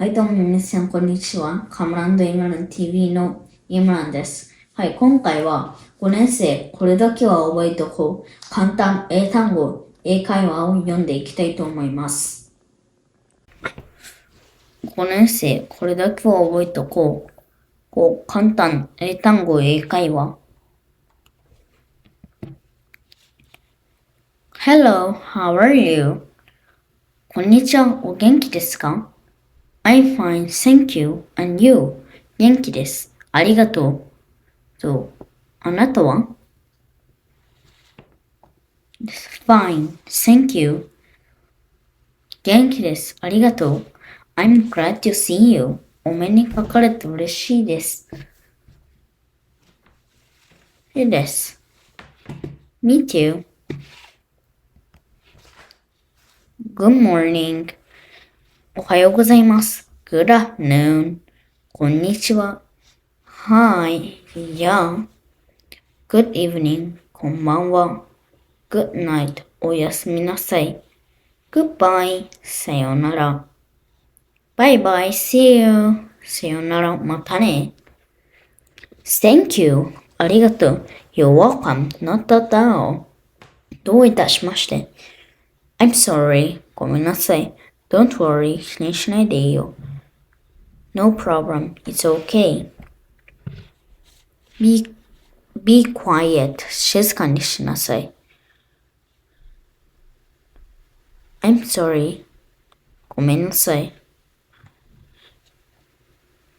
はい、どうも皆さん、こんにちは。カムランドイムラン TV のイムランです。はい、今回は5年生、これだけは覚えておこう。簡単英単語、英会話を読んでいきたいと思います。5年生、これだけは覚えておこう。簡単英単語、英会話。Hello, how are you? こんにちは、お元気ですか？ I'm fine, thank you. And you? 元気です。ありがとう。あなたは？ Fine, thank you. 元気です。ありがとう。I'm glad to see you. お目にかかれて嬉しいです。いいです。Me too. Good morning. おはようございます。Good afternoon. こんにちは。Hi. Yeah. Good evening. こんばんは。Good night. おやすみなさい。Goodbye. さようなら。Bye bye. See you. さようなら。またね。Thank you. ありがとう。You're welcome. Not at all. どういたしまして。I'm sorry. ごめんなさい。Don't worry. 気にしないでいいよ。No problem. It's okay. Be quiet. 静かにしなさい。I'm sorry. ごめんなさい。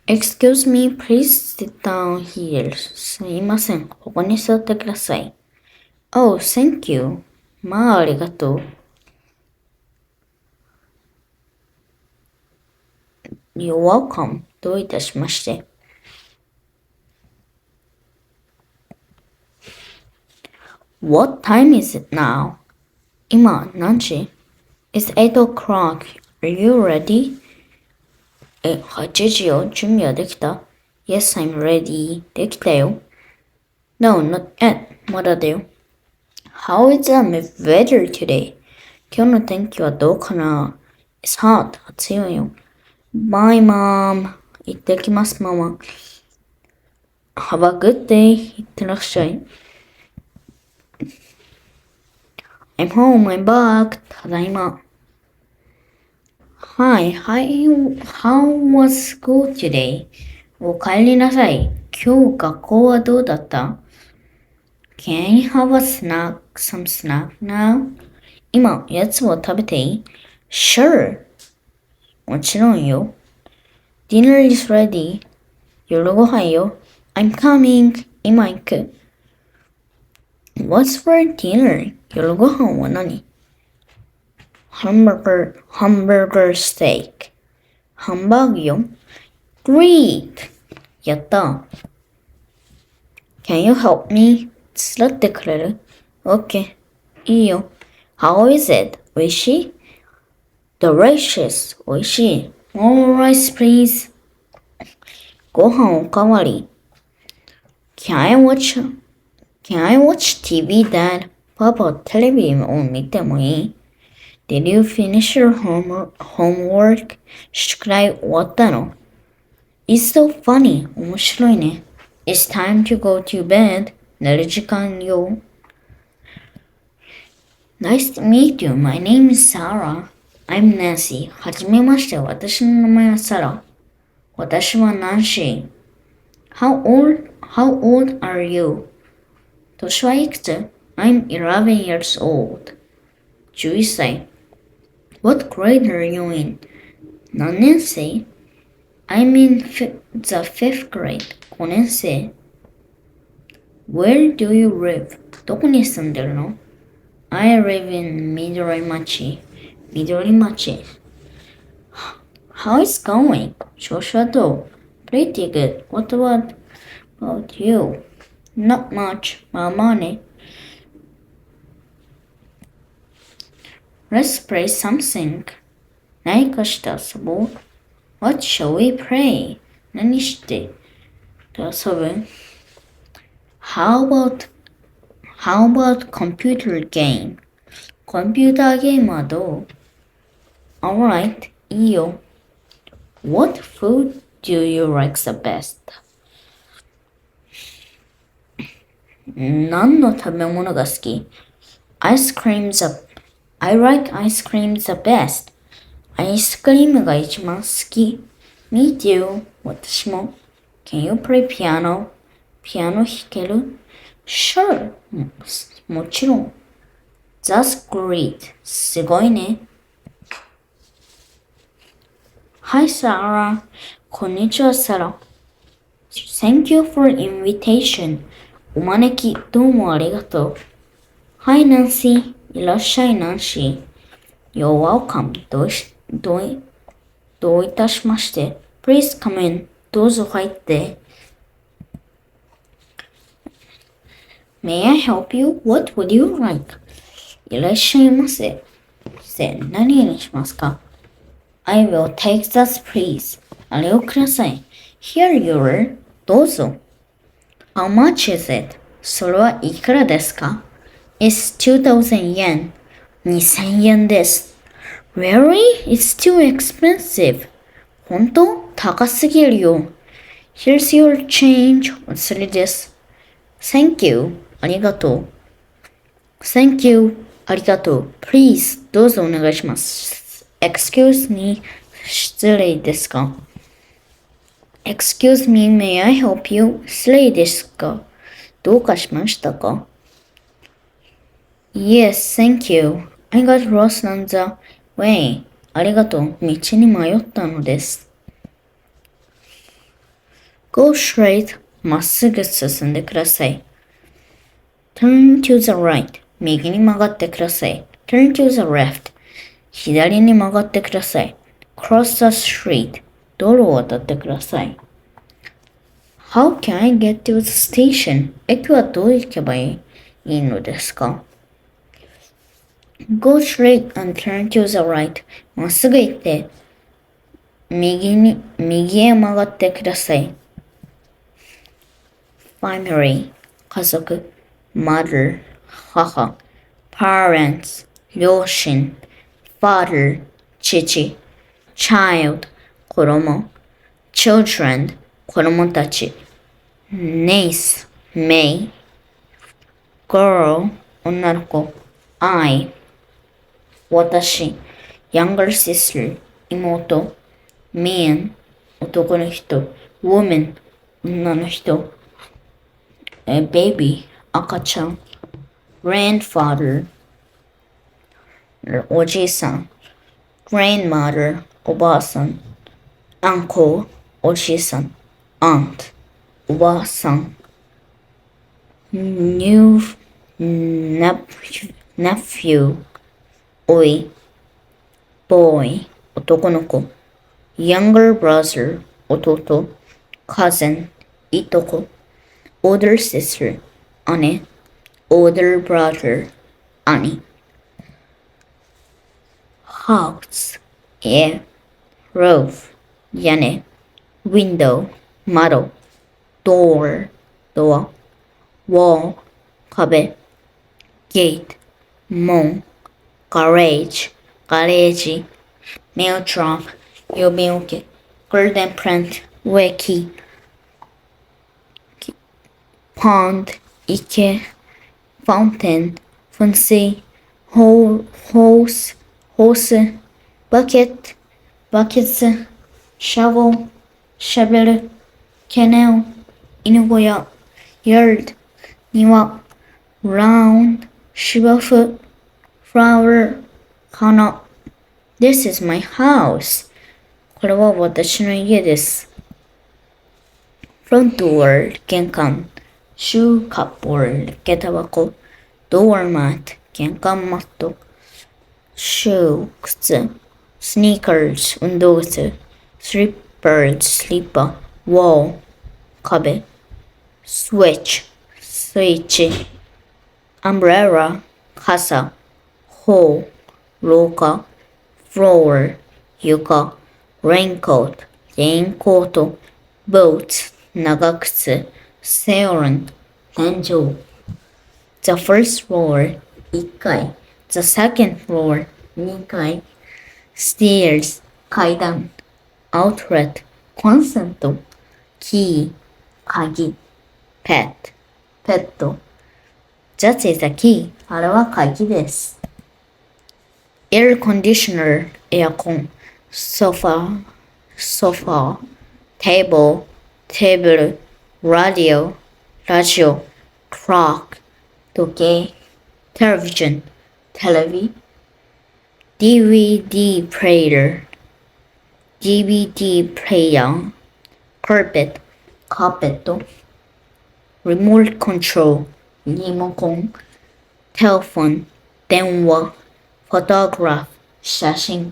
Excuse me, please sit down here. すいません。ここに座ってください。Oh, thank you. まあ、ありがとう。You're welcome. どういたしまして。What time is it now? 今何時？ It's 8 o'clock. Are you ready? 8時よ。準備はできた？ Yes, I'm ready. できたよ。No, not yet. まだだよ。How is the weather today? 今日の天気はどうかな？ It's hot. 暑いわよ。Bye, mom. 行ってきます、ママ。Have a good day. 行ってらっしゃい。I'm home. I'm back. ただいま。Hi, how was school today? お帰りなさい。今日学校はどうだった？ Can you have some snack now? 今、おやつを食べていい？ Sure. もちろんよ。Dinner is ready. 夜ご飯よ。I'm coming. 今行く。What's for dinner? 夜ご飯は何？ hamburger steak. ハンバーグよ。Great! やった。Can you help me? 手伝ってくれる？ OK。いいよ。How is it? おいしい？ Delicious. おいしい。More rice, please. ご飯おかわり。Can I watch TV, Dad? パパ、テレビを見てもいい？ Did you finish your homework? 宿題終わったの？ It's so funny. 面白いね。It's time to go to bed. 寝る時間よ。Nice to meet you. My name is Sarah. I'm Nancy. はじめまして。私の名前はサラ。私はナンシー。How old are you? 年はいくつ？ I'm 11 years old. 11歳。What grade are you in? 何年生？ I'm in the 5th grade. 5年生。Where do you live? どこに住んでるの？ I live in 緑町。緑町。How is going? 調子はどう？ Pretty good. What about you? Not much. まあまあね。Let's play something. 何かして遊ぼう。What shall we play? 何して遊ぶ？ How about computer game? コンピューターゲームはどう？ Alright, いいよ。What food do you like the best? 何の食べ物が好き？ Ice cream I like ice cream the best. アイスクリームが一番好き。Me too. 私も。Can you play piano? ピアノ弾ける？ Sure. もちろん。That's great. すごいね。Hi Sarah. こんにちはサラ。Thank you for invitation. お招きどうもありがとう。Hi Nancy. いらっしゃいナンシー。You're welcome. どういたしまして。Please come in. どうぞ入って。May I help you? What would you like? いらっしゃいませ。何にしますか？ I will take this please. あれをください。Here you are. どうぞ。How much is it? それはいくらですか？ It's 2,000 yen. 2,000円です。Really? It's too expensive. 本当？高すぎるよ。Here's your change. お釣りです。Thank you. ありがとう。Thank you. ありがとう。Please. どうぞお願いします。Excuse me. 失礼ですか？ Excuse me, may I help you? 失礼ですか？どうかしましたか？ Yes, thank you. I got lost on the way. ありがとう。道に迷ったのです。Go straight. まっすぐ進んでください。Turn to the right. 右に曲がってください。Turn to the left. 左に曲がってください。Cross the street. 道路を渡ってください。How can I get to the station? 駅はどう行けばいいのですか？ Go straight and turn to the right. まっすぐ行って、右へ曲がってください。Family. 家族。Mother. 母。Parents. 両親。Father. 父。Child. 子供。Children. 子供たち。Niece. 姪。Girl. 女の子。I. 私。Younger sister. 妹。Man. 男の人。Woman. 女の人。Baby. 赤ちゃん。Grandfather. おじいさん。Grandmother. おばあさん。Uncle. おじいさん。Aunt. おばあさん。Nephew. おい。Boy. 男の子。Younger brother. 弟。Cousin. いとこ。Older sister. 姉。Older brother. 兄。House. 家。Roof. 屋根。Window. 窓。Door. ドア。Wall. 壁。Gate. 門。Garage. ガレージ。Mail drop. 郵便受け。Garden plant. 植木。Pond. 池。Fountain. 噴水。Hose. ホース。Bucket. Buckets. Shovel. シャベル。Kennel. 犬小屋。Yard. 庭。Round. 芝生。Flower. 花。This is my house. これは私の家です。Front door. 玄関。Shoe cupboard. 下駄箱。Doormat. 玄関マット。Shoe. 靴。Sneakers. 運動靴。Slippers. スリッパ。Wall. 壁。Switch. スイッチ。Umbrella. 傘。Hall. 廊下。Floor. 床。Raincoat. レインコート。Boat. 長靴。Ceiling. 天井。The first floor. 1階。The second floor. 2階。Stairs. 階段。outlet コンセント key 鍵 pet ペット That is a key あれは鍵です air conditioner エアコン sofa table テーブル radio ラジオ clock 時計 television テレビ DVD player DVD player carpet カーペット remote control リモコン telephone 電話 photograph 写真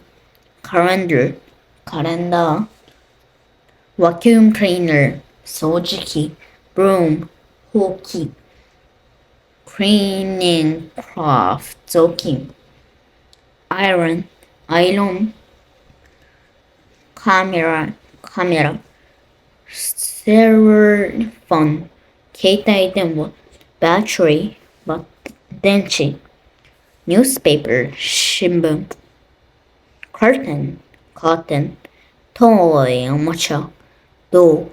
calendar カレンダー vacuum cleaner 掃除機 broom ほうき cleaning cloth 雑巾 iron アイロン カメラ cellular phone 携帯電話 battery 電池 newspaper 新聞 curtain カーテン toy おもちゃ doll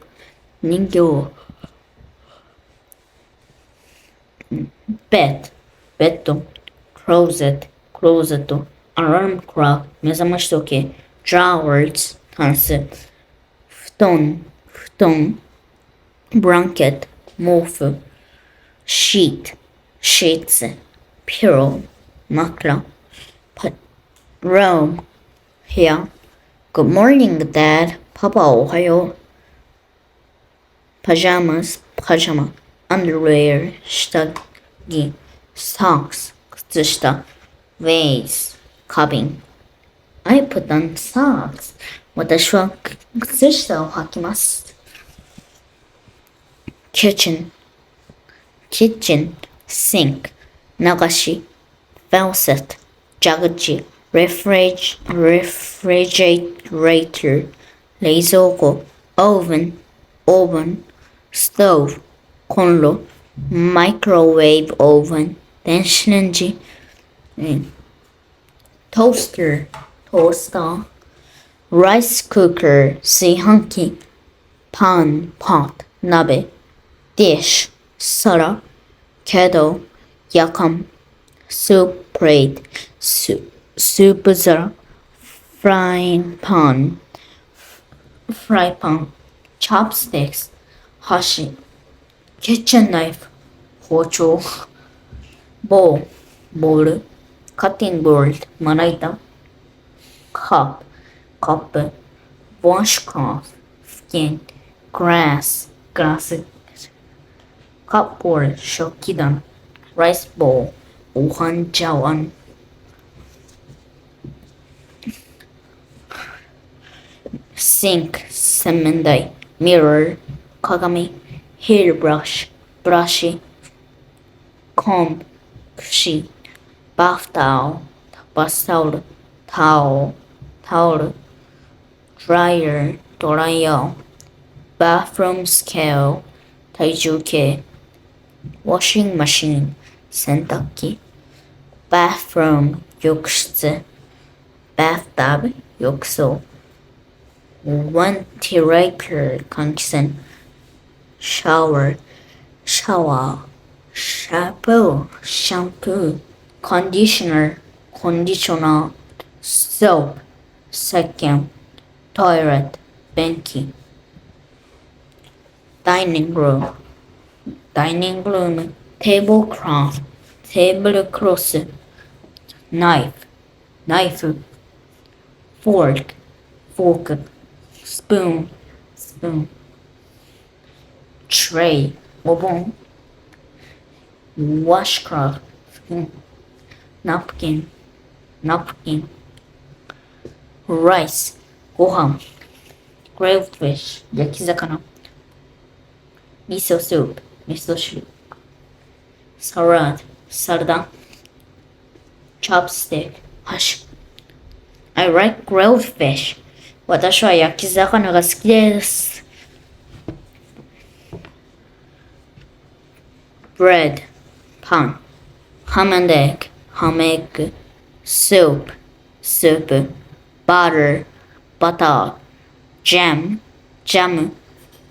人形 bed ベッド closet クローゼット alarm clock 目覚まし時計 drawers タンス布団 blanket 毛布 sheet シーツ pillow 枕 room 部屋 Good morning, Dad パパおはよう pajamas パジャマ underwear 下着 socks 靴下 vase 花瓶 I put on socks 私は靴下を履きます kitchen sink 流し faucet 蛇口 refrigerator 冷蔵庫 oven stove コンロ microwave oven 電子レンジ、toaster トースター rice cooker 炊飯器 pan pot 鍋 dish 皿 kettle やかん soup plate スープ皿 frying pan フライパン chopsticks 箸 kitchen knife 包丁 ボール cutting board まな板 cup カップ washcloth 布巾 glass グラス cupboard 食器棚 rice bowl ご飯茶碗 sink 洗面台 mirror 鏡 hairbrush ブラシ comb 櫛 bath towel バスタオル タオル dryer ドライヤー bathroom scale 体重計 washing machine 洗濯機 bathroom 浴室 bathtub 浴槽 ventilator 換気扇 shower シャワー shampoo シャンプー conditioner コンディショナー soap 石鹸 toilet 便器 dining room テーブルクロステーブルクロス knife ナイフ fork フォーク spoon スプーン tray お盆 washcloth ナプキン rice ご飯 grilled fish 焼き魚 味噌スープ味噌汁 salad サラダ chopstick 箸 I like grilled fish 私は焼き魚が好きです bread パン ham and egg ハムエッグ soup スープ butter バター jam, jam,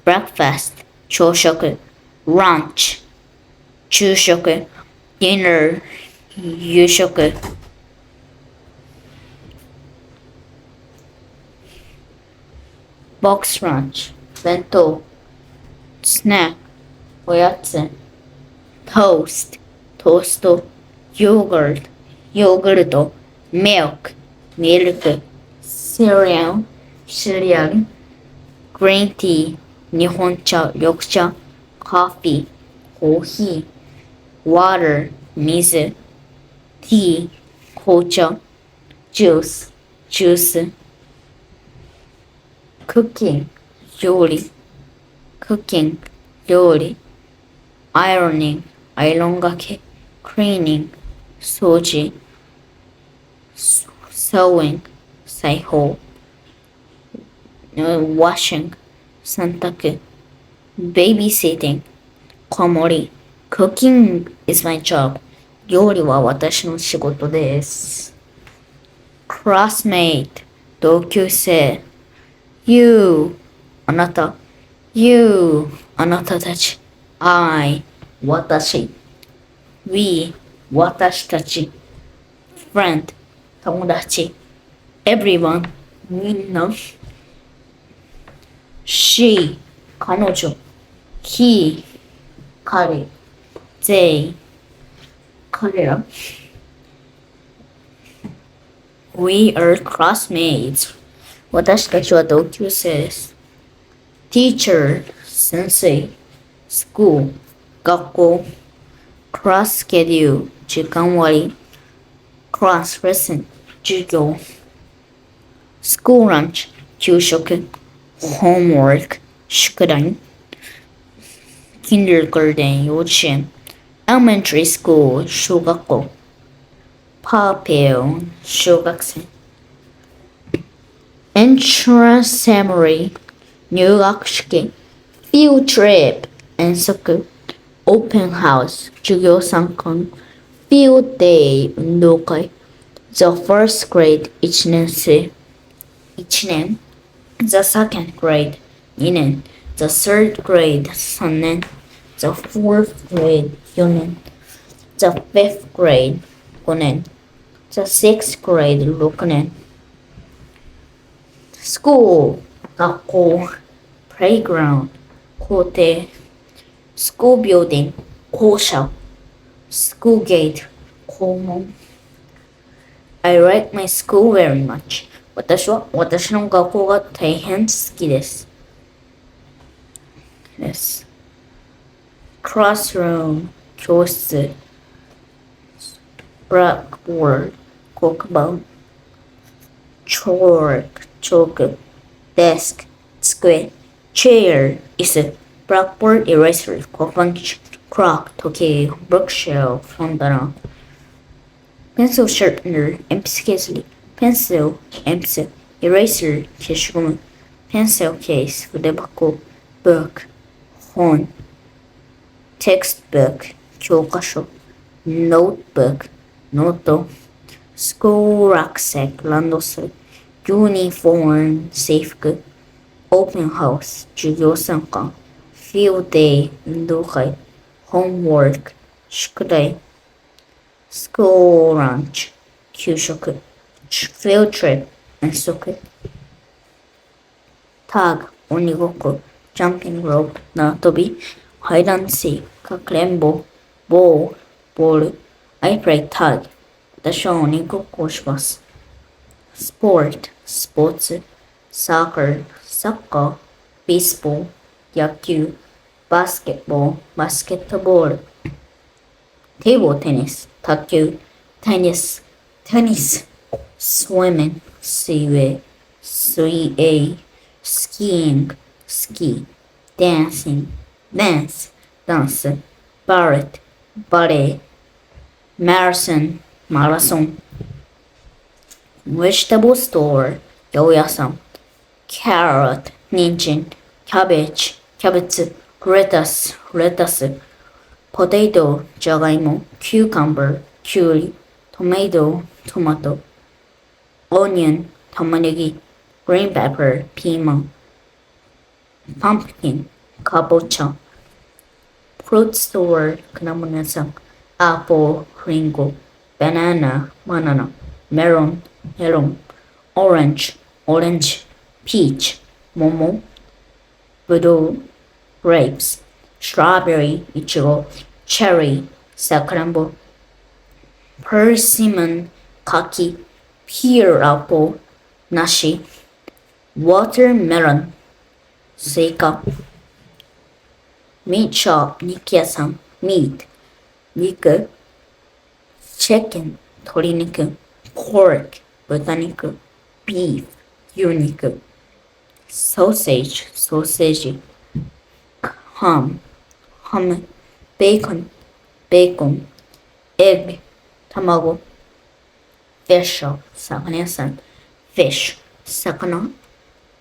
breakfast, 朝食 lunch, 昼食 dinner, 夕食 box lunch, 弁当 snack, おやつ toast, トースト yogurt, ヨーグルト milk, ミルク cereal, シリアル green tea, 日本茶、緑茶 coffee, コーヒー water, 水 tea, 紅茶 juice, ジュース cooking, 料理 cooking, 料理 ironing, アイロンがけ cleaning, 掃除 sewing, 裁縫 washing, 洗濯 babysitting, 子守り cooking is my job, 料理は私の仕事です。classmate, 同級生 you, あなた you, あなたたち I, 私 we, 私たち friend, 友達 everyone, みんな she, 彼女 he, 彼 they, 彼ら We are classmates. 私たちは同級生です。Teacher, 先生 School, 学校 Class schedule, 時間割 Class lesson, 授業 School lunch, 給食 Homework, 宿題 Kindergarten, 幼稚園 Elementary school, 小学校Pupil, 小学生 Entrance ceremony, 入学式 Field trip, 遠足 Open house, 授業参観 Field day, 運動会 The first grade, 1年生1年 The second grade, 2年 The third grade, 3年 The fourth grade, 4年 The fifth grade, 5年The sixth grade, 6年 School, 学校 Playground, 校庭 School building, 校舎 School gate, 校門 I like my school very much. 私は私の学校が大変好きです。Classroom, 教室 Blackboard, 黒板 Chalk, チョーク Desk, 机 Chair, 椅子 Blackboard, eraser, 黒板 Clock, 時計 Bookshelf, 本棚 Pencil sharpener, 鉛筆削り Pencil, 鉛筆 Eraser, 消しゴム Pencil case, 筆箱 Book, 本 Textbook, 教科書 Notebook, ノート School rucksack, ランドセル Uniform, 制服 Open house, 授業参観 Field day, 運動会 Homework, 宿題 School lunch, 給食 Field trip, 遠足 Tag, 鬼ごっこ Jumping rope, 縄跳び Hide and seek, かくれんぼ Ball, ボール I play tag, 私は鬼ごっこをします Sport, スポーツ Soccer, サッカー Baseball, 野球 Basketball, バスケットボールテーブルテニス、卓球、テニス、swimming、水泳、水泳、skiing、スキー、dancing、ダンス、バレット、バレエ、マラソン、マラソン、vegetable store、八百屋さん、carrot、人参、cabbage、キャベツ、lettuce、potato, じゃがいも cucumber, きゅうり tomato, トマト onion, 玉ねぎ green pepper, ピーマン pumpkin, かぼちゃ fruit store, 果物屋さん apple, リンゴ banana, バナナ melon, メロン orange, オレンジ peach, 桃ぶどう grapes, strawberry, いちご cherry, さくらんぼ persimmon, 柿 pear apple, 梨 watermelon, スイカ meat shop, 肉屋さん meat, 肉 chicken, 鶏肉 pork, 豚肉 beef, 牛肉 sausage, ソーセージ ham, ハム bacon, ベーコン egg, 卵 fish shop, 魚屋さん fish, 魚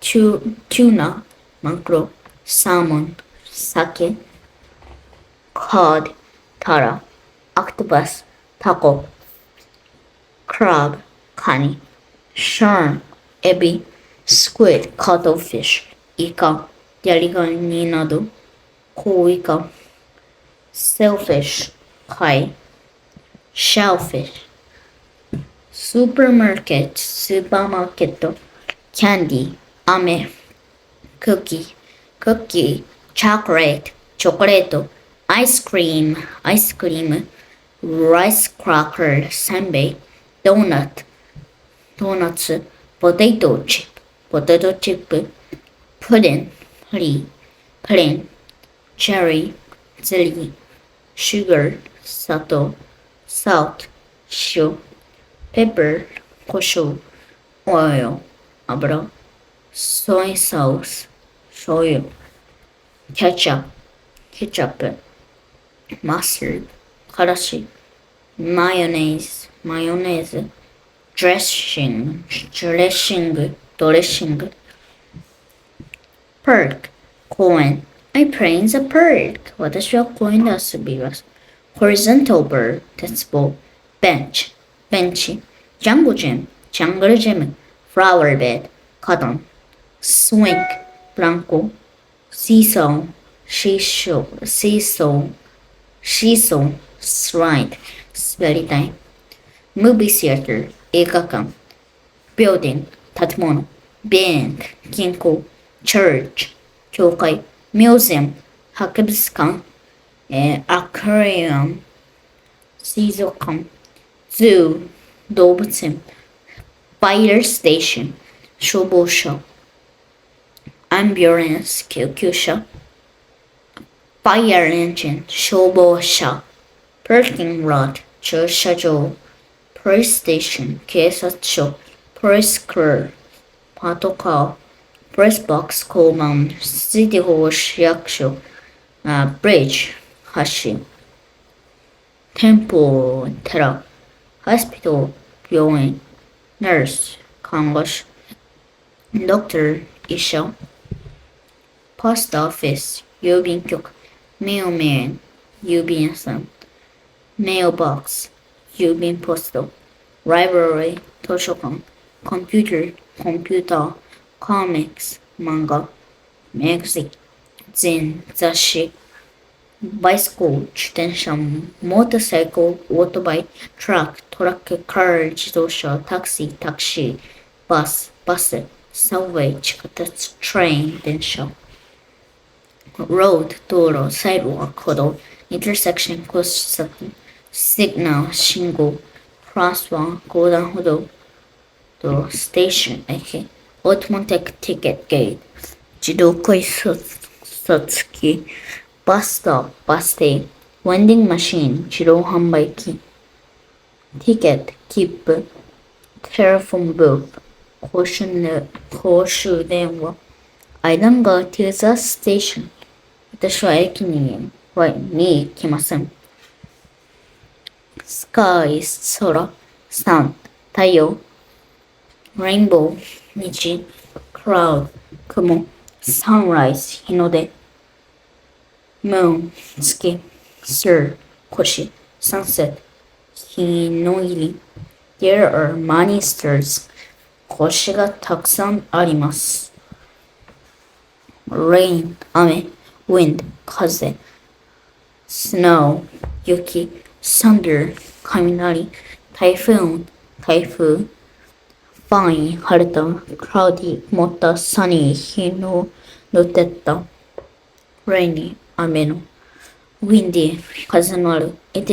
tuna, マグロ salmon, 鮭 cod, タラ octopus, タコ crab, カニ shrimp, エビ squid, cuttlefish, イカヤリガニなどコウイカ sailfish, 貝 shellfish, supermarket, スーパーマーケット candy, 飴 cookie, chocolate, チョコレート ice cream, アイスクリーム rice cracker, せんべい donut, ドーナツ potato chip, ポテトチップ pudding, プリン cherry, ゼリー sugar, 砂糖 salt, 塩 pepper, 胡椒 oil, 油 soy sauce, 醤油 ketchup, ケチャップ mustard, からし mayonnaise, マヨネーズ dressing, ドレッシング park, 公園 I play in the park. 私は公園で遊びます。horizontal bird, 鉄棒 bench, ベンチ jungle gym, ジャングルジム flower bed, 花壇 swing, ブランコ seesaw, seesaw, slide, 滑り台 movie theater, 映画館 building, 建物 bank, 銀行 church, 教会 museum, 博物館aquarium, 水族館 zoo, 動物園 fire station, 消防車 ambulance, 救急車 fire engine, 消防車 parking lot, 駐車場 police station, 警察署 police car, パトカー press box, 交番 city hall, 市役所 bridge, 橋 temple, 寺 hospital, 病院 nurse, 看護師 doctor, 医者 post office, 郵便局 mailman, 郵便屋さん mailbox, 郵便ポスト library, 図書館 computer, コンピューター comics, 漫画 magazine, 雑誌 bicycle, 自転車 motorcycle, オートバイ truck, トラック car, 自動車 taxi, タクシー bus, バス subway, 地下鉄 train, 電車 road, 道路 sidewalk, 歩道 intersection, 交差点 signal, 信号 crosswalk, 横断歩道station, 駅 automatic ticket gate, 自動改札機 bus stop, バス停 vending machine, 自動販売機 ticket, 切符 telephone booth, 公衆電話 I don't go to the station. 私は駅に行きません。sky, 空 sun, 太陽 rainbow, 虹 cloud, 雲 sunrise, 日の出 moon, 月 sir, 星 sunset, 日の入り There are many stars. 星がたくさんあります。rain, 雨 wind, 風 snow, 雪 thunder, 雷 typhoon, 台風 fine, 晴れた cloudy, 曇った sunny, 日の出てった rainy, 雨の windy, 風のある it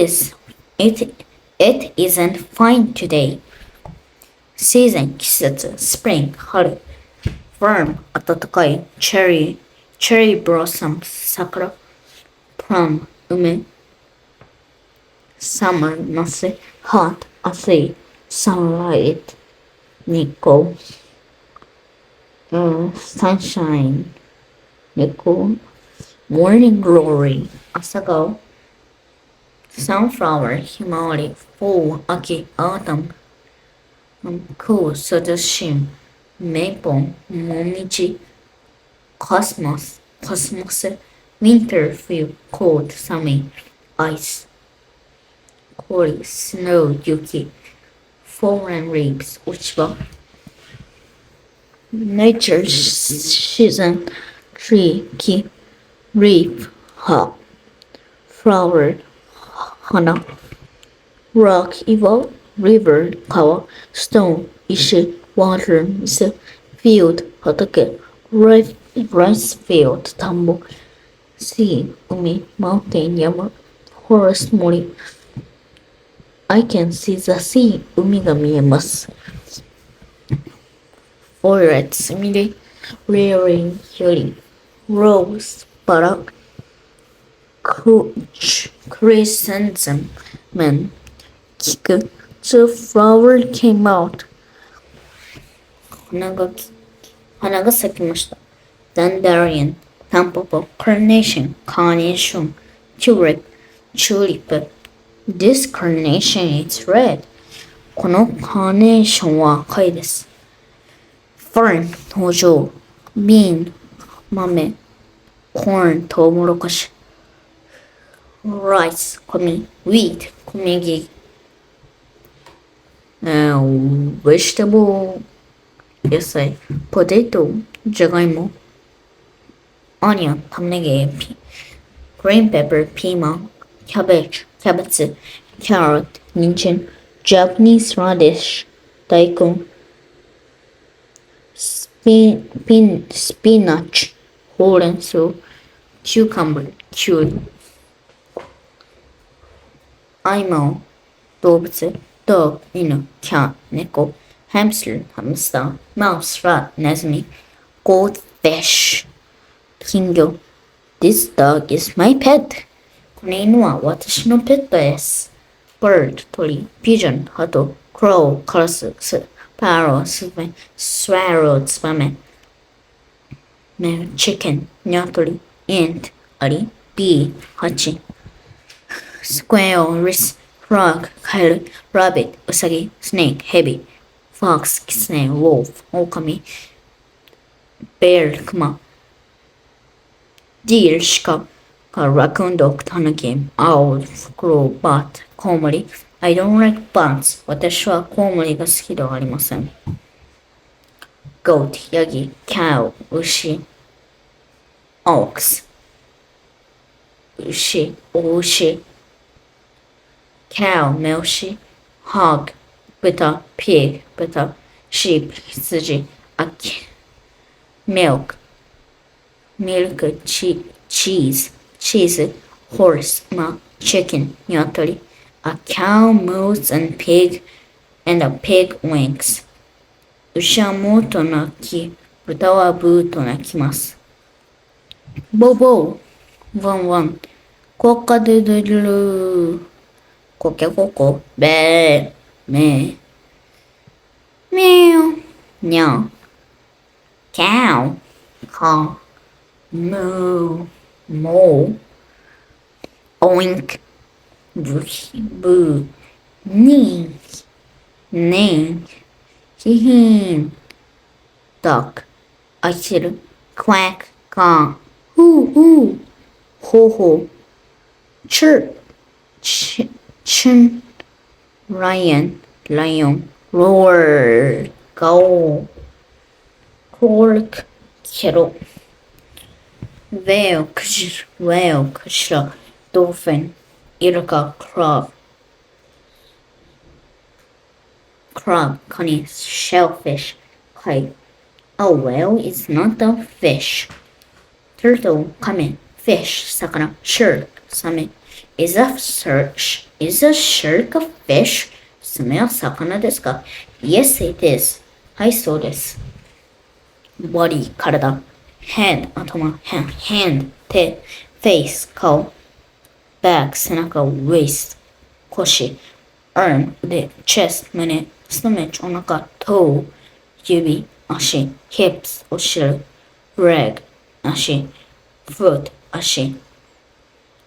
isn't fine today. Season, 季節 spring, 春 firm, 暖かい cherry blossom, 桜 plum, 梅 summer, 夏 hot, 暑い sunlight, 日光 sunshine, 日光 morning glory, 朝顔 sunflower, ひまわり fall, 秋 autumn, cool, 涼しい maple, もみじ cosmos, コスモス winter, 冬 cold, 寒い ice, 氷 snow, 雪 fallen leaves, 落ち葉 nature, 自然 tree, 木 leaf, 葉 flower, 花 rock, 岩 river, 川 stone, 石 water, 水 field, 畑 rice field, 田んぼ sea, 海 mountain, 山 forest, 森 I can see the sea, 海が見えます forest, 緑 rearing, 百合 rose, バラ chrysanthemum, 菊 the flower came out, 花が咲きました dandelion, タンポポ carnation, carnation, tulip, tulip. This carnation is red. このカーネーションは赤いです。fern, 登場 bean, 豆 corn, トウモロコシ rice, 米 wheat, 小麦vegetable, 野菜 potato, じゃがいも onion, 玉ねぎ green pepper, ピーマン cabbage, キャベツ carrot, 人参 Japanese radish, 大根 spinach, ほうれん草 cucumber, きゅうり animal, 動物 dog, 犬 cat, 猫 hamster, ハムスター mouse, rat, ネズミ goldfish, 金魚 This dog is my pet. この犬は私のペットです。bird, 鳥 pigeon, 鳩 crow, カラス sparrow, スズメ swallow, ツバメ chicken, 鶏 ant, アリ bee, ハチ squirrel, rice, frog, カエル rabbit, ウサギ snake, ヘビ fox, キツネ wolf, オオカミ bear, クマ deer, 鹿 raccoon, dog, タヌキ owl, crow, bat, コウモリ I don't like bats. 私はコウモリが好きではありません。goat, ヤギ cow, 牛 ox, 牛、お牛 cow, メオシ hog, 豚 pig, 豚 sheep, 羊 秋 milk, milk, cheese, horse, 馬 chicken, 鶏 A cow moves and a pig winks. 牛はモーと鳴き、豚はブーと鳴きます。ボーボー、ワンワン、コカドゥドゥルルー、コケココ、ベー、メー、メオ、ニャン、カウ、カー、ムー、モー、オインク、ブヒ、ブー、ニー、ネー、ヒヒン、ダック、アヒル、クワック、カー、フーフー、ホーホー、チュー、チン、ライオン、ロー、ガオー、コールク、ケロ、whale, kushra, dolphin, iruka, crab, kani, shellfish, kite. A whale is not a fish. Turtle, kame, fish, sakana, shark, same. Is a shark a fish? Same wa sakana desu ka? Yes, it is. Hai, so desu. Body, karada. Head, atoma, hand, te, face, kao. Back, senaka, waist, koshi. Arm, ude, chest, mune, stomach, onaka, toe, yubi, ashi, hips, oshiru, leg, ashi, foot, ashi,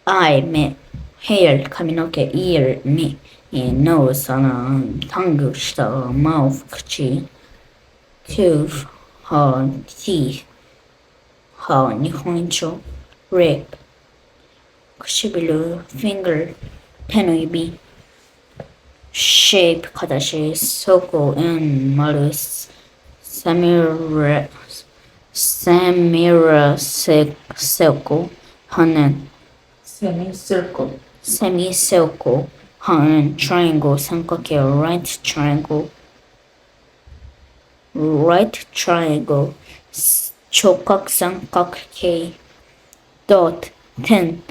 eye, me, hair, 髪の毛 ear, 目 nose, 鼻 tongue, 舌 mouth, 口 tooth, 歯 teeth, 歯日本語 rib, 唇 finger, 手の指 shape, 形 circle and 丸 semicircle, 羽 semicircle, 羽 triangle, 三角形 right triangle, 直角三角形 dot, 点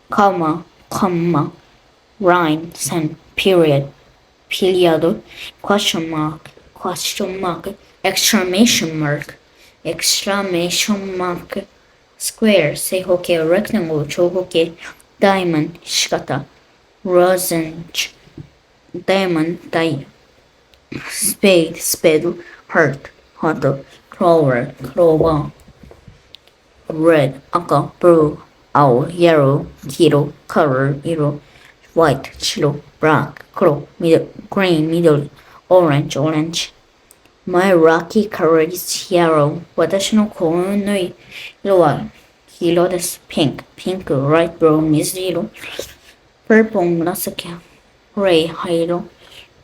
comma, line, 線 period, question mark, exclamation mark, square, 正方形 rectangle, 長方形 diamond, 四方 lozenge, diamond, spade, heart, clover, red, 赤 blue, 青 yellow, 黄色 color, 色 white, 白 black, 黒 green, 緑 orange. My lucky color is yellow. 私の幸運の色は黄色です。pink, light blue, 水色 purple, 紫 gray, 灰色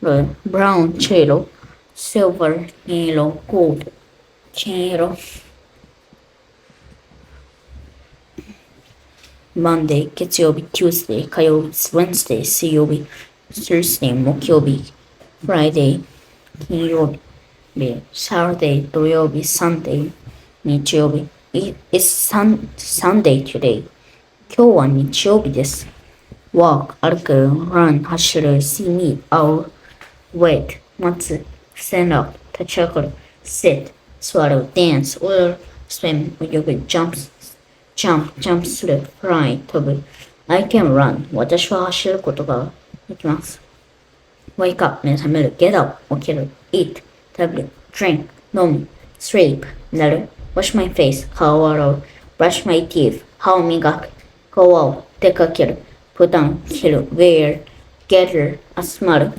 brown, 茶色 silver, 銀色 gold, 金色 Monday, 月曜日 Tuesday, 火曜日 Wednesday, 水曜日 Thursday, 木曜日 Friday, 金曜日 Saturday, 土曜日 Sunday, 日曜日 It's Sunday today. 今日は日曜日です。Walk, 歩く Run, 走る See me, 会う Wait, 待つ Stand up, 立ち上がる Sit, 座る Dance, or swim, 泳ぐ jump する fly 飛ぶ I can run 私は走ることができます wake up 目覚める get up 起きる eat 食べる drink 飲む sleep 寝る wash my face 顔を洗う brush my teeth 歯を磨く go out 出かける put on 着る wear gather 集まる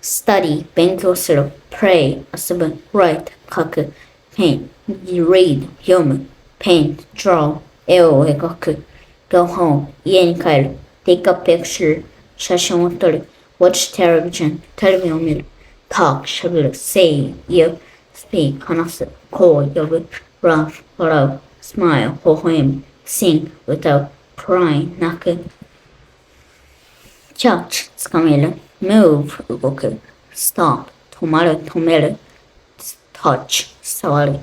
study 勉強する play 遊ぶ write 書く paint read 読むpaint, draw, 絵を描く go home, 家に帰る take a picture, 写真を撮る watch television, テレビを見る talk, しゃべる say, 言う speak, 話す call, 呼ぶ laugh, 笑う smile, 微笑む sing, 歌う cry, 泣く catch, つかめる move, 動く stop, 止まる、止める touch, 触る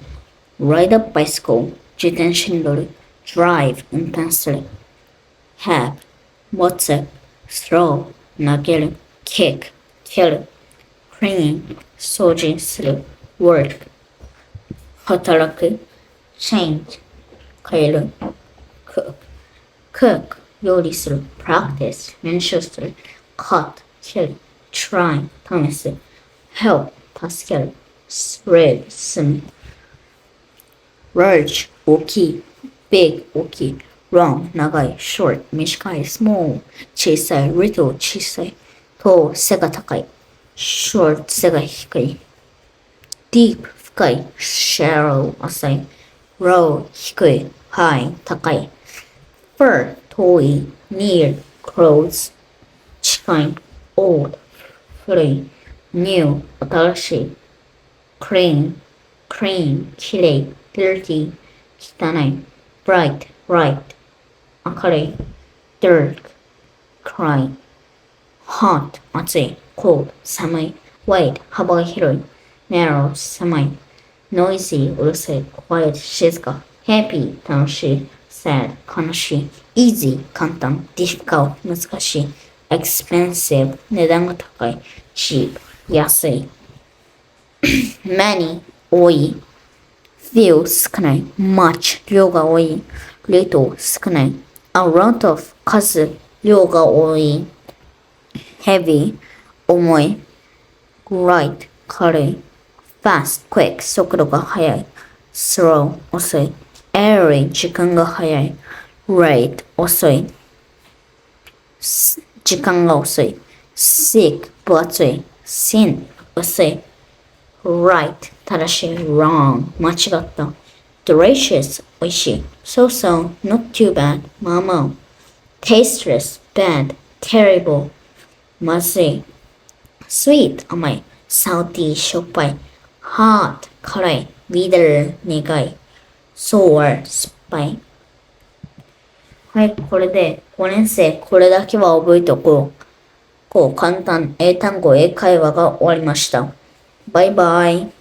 ride a bicycle, 自転車に乗る drive 運転する have 持つ throw 投げる kick 蹴る clean 掃除する work 働く change 変える cook 料理する practice 練習する cut 切る try 試す help 助ける spread 進むlarge 大きい big 大きい long 長い short 短い small 小さい little 小さい tall 背が高い short 背が低い deep 深い shallow 浅い low 低い high 高い far 遠い near close 近い old 古い new 新しい clean きれいdirty 汚い bright bright 明るい dark 暗い hot 暑い cold 寒い wide 幅が広い narrow 狭い noisy うるさい quiet 静か happy 楽しい sad 悲しい easy 簡単 difficult 難しい expensive 値段が高い cheap 安い many 多い few 少ない much 量が多い little 少ない a lot of 数量が多い heavy 重い light 軽い fast quick 速度が速い slow 遅い early 時間が早い late 遅い時間が遅い sick 分厚い sin 薄い right 正しい wrong 間違った delicious おいしい so not too bad まあまあ tasteless bad terrible まずい sweet 甘い salty しょっぱい hot 辛い bitter 苦い sour 酸っぱいはい、これで5年生これだけは覚えておこう。簡単英単語英会話が終わりました。バイバイ。